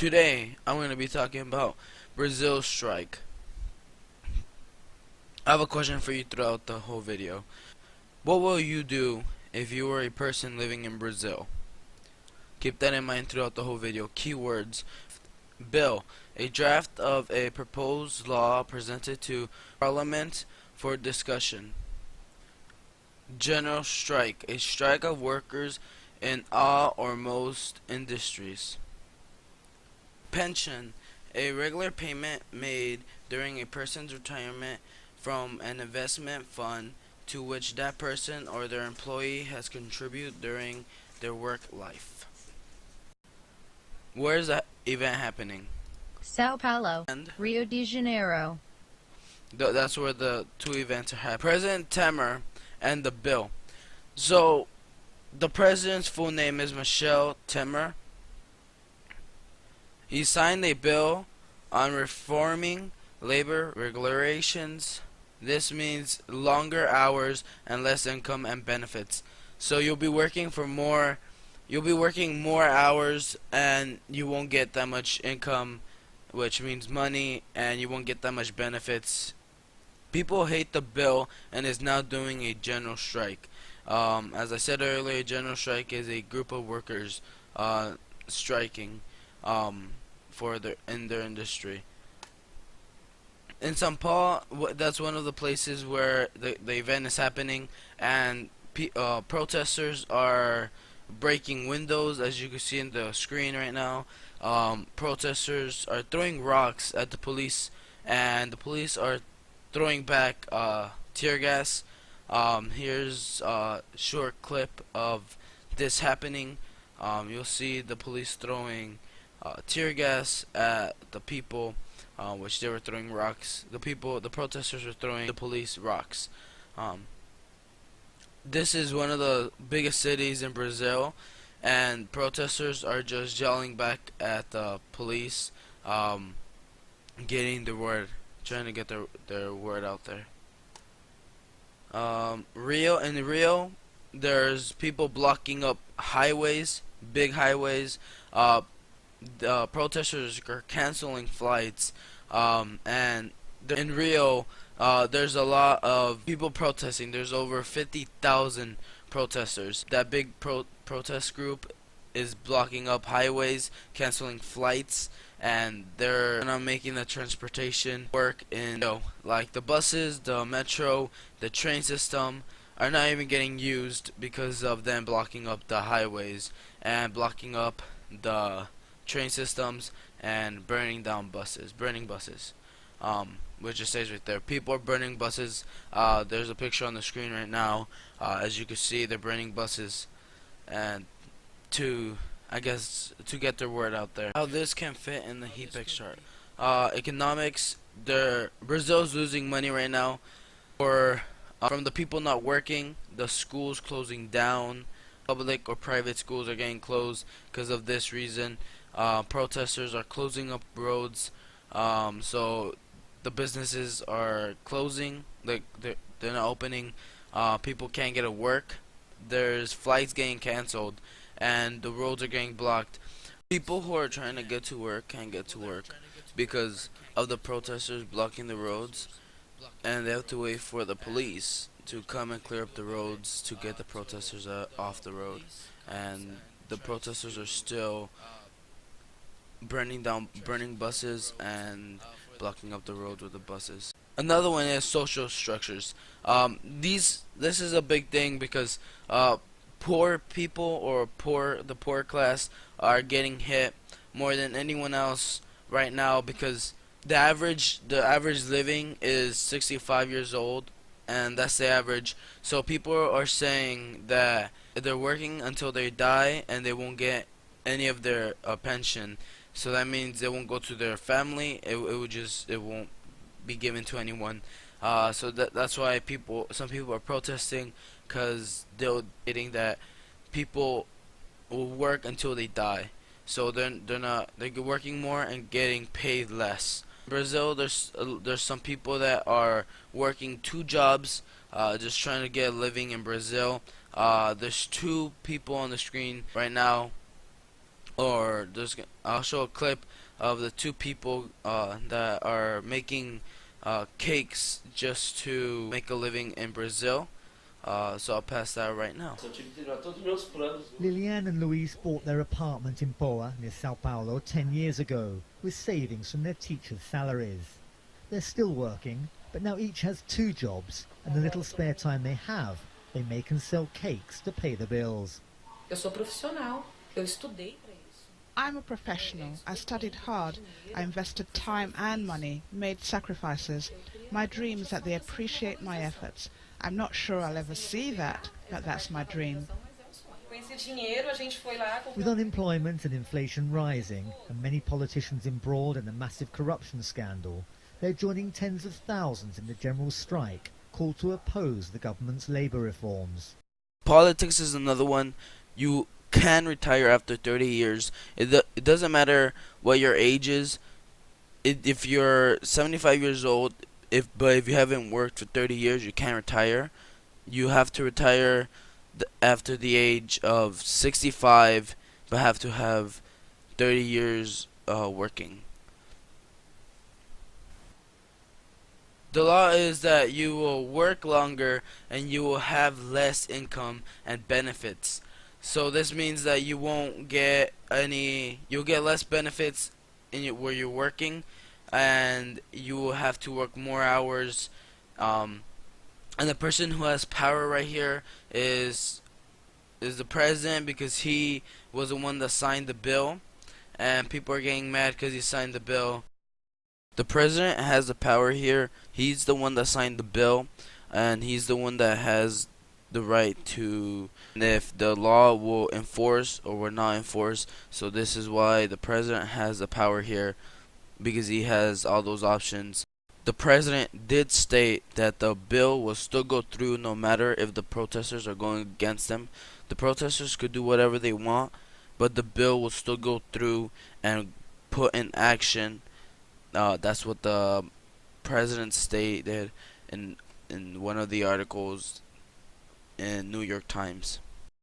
Today, I'm going to be talking about Brazil's strike. I have a question for you throughout the whole video. What will you do if you were a person living in Brazil? Keep that in mind throughout the whole video. Keywords: bill, a draft of a proposed law presented to Parliament for discussion. General strike, a strike of workers in all or most industries. Pension, a regular payment made during a person's retirement from an investment fund to which that person or their employee has contributed during their work life. Where is that event happening? Sao Paulo, And Rio de Janeiro. that's where the two events are happening. President Temer and the bill. So the president's full name is Michel Temer. He signed a bill on reforming labor regulations. This means longer hours and less income and benefits. So you'll be working more hours and you won't get that much income, which means money, and you won't get that much benefits. People hate the bill and is now doing a general strike. As I said earlier, a general strike is a group of workers striking in their industry. In São Paulo, that's one of the places where the event is happening, and protesters are breaking windows, as you can see in the screen right now. Protesters are throwing rocks at the police, and the police are throwing back tear gas. Here's a short clip of this happening. You'll see the police throwing tear gas at the people, which they were throwing rocks. The protesters were throwing the police rocks. This is one of the biggest cities in Brazil, and protesters are just yelling back at the police, getting the word, trying to get their word out there. In Rio, there's people blocking up highways, big highways. The protesters are canceling flights, and in Rio, there's a lot of people protesting. There's over 50,000 protesters. That big protest group is blocking up highways, canceling flights, and they're not making the transportation work in like the buses, the metro, the train system are not even getting used because of them blocking up the highways and blocking up the train systems and burning buses, which it says right there. People are burning buses. There's a picture on the screen right now. As you can see, they're burning buses, and to get their word out there. How this can fit in the HEPEX chart. Economics. Brazil's losing money right now from the people not working, the schools closing down. Public or private schools are getting closed because of this reason. Protesters are closing up roads, so the businesses are closing. They're not opening. People can't get to work. There's flights getting canceled, and the roads are getting blocked. People who are trying to get to work can't get to work because of the protesters blocking the roads, and they have to wait for the police to come and clear up the roads to get the protesters off the road. And the protesters are still burning buses and blocking up the roads with the buses. Another one is social structures. This is a big thing because poor people or the poor class are getting hit more than anyone else right now because the average living is 65 years old, and that's the average. So people are saying that they're working until they die and they won't get any of their pension. So that means they won't go to their family. It won't be given to anyone. So that's why some people are protesting, because they're getting that people will work until they die. So they're working more and getting paid less. In Brazil, there's some people that are working 2 jobs, just trying to get a living in Brazil. There's 2 people on the screen right now, I'll show a clip of the two people that are making cakes just to make a living in Brazil. So I'll pass that right now. Liliane and Luis bought their apartment in Boa, near Sao Paulo, 10 years ago, with savings from their teachers' salaries. They're still working, but now each has 2 jobs, and the little spare time they have, they make and sell cakes to pay the bills. Eu sou profissional. Eu estudei para isso. I'm a professional. I studied hard. I invested time and money, made sacrifices. My dream is that they appreciate my efforts. I'm not sure I'll ever see that, but that's my dream. Com esse dinheiro, a gente foi lá. With unemployment and inflation rising, and many politicians embroiled in the massive corruption scandal, they're joining tens of thousands in the general strike called to oppose the government's labour reforms. Politics is another one. You can retire after 30 years. It doesn't matter what your age is. If you're 75 years old, but if you haven't worked for 30 years, you can't retire. You have to retire after the age of 65, but have to have 30 years working. The law is that you will work longer and you will have less income and benefits. So this means that you won't get any, you'll get less benefits where you're working, and you will have to work more hours. And the person who has power right here is the president, because he was the one that signed the bill, and people are getting mad because he signed the bill. The president has the power here. He's the one that signed the bill, and he's the one that has the right to, if the law will enforce or will not enforce. So this is why the president has the power here, because he has all those options. The president did state that the bill will still go through no matter if the protesters are going against them. The protesters could do whatever they want, but the bill will still go through and put in action. That's what the president stated in one of the articles in New York Times.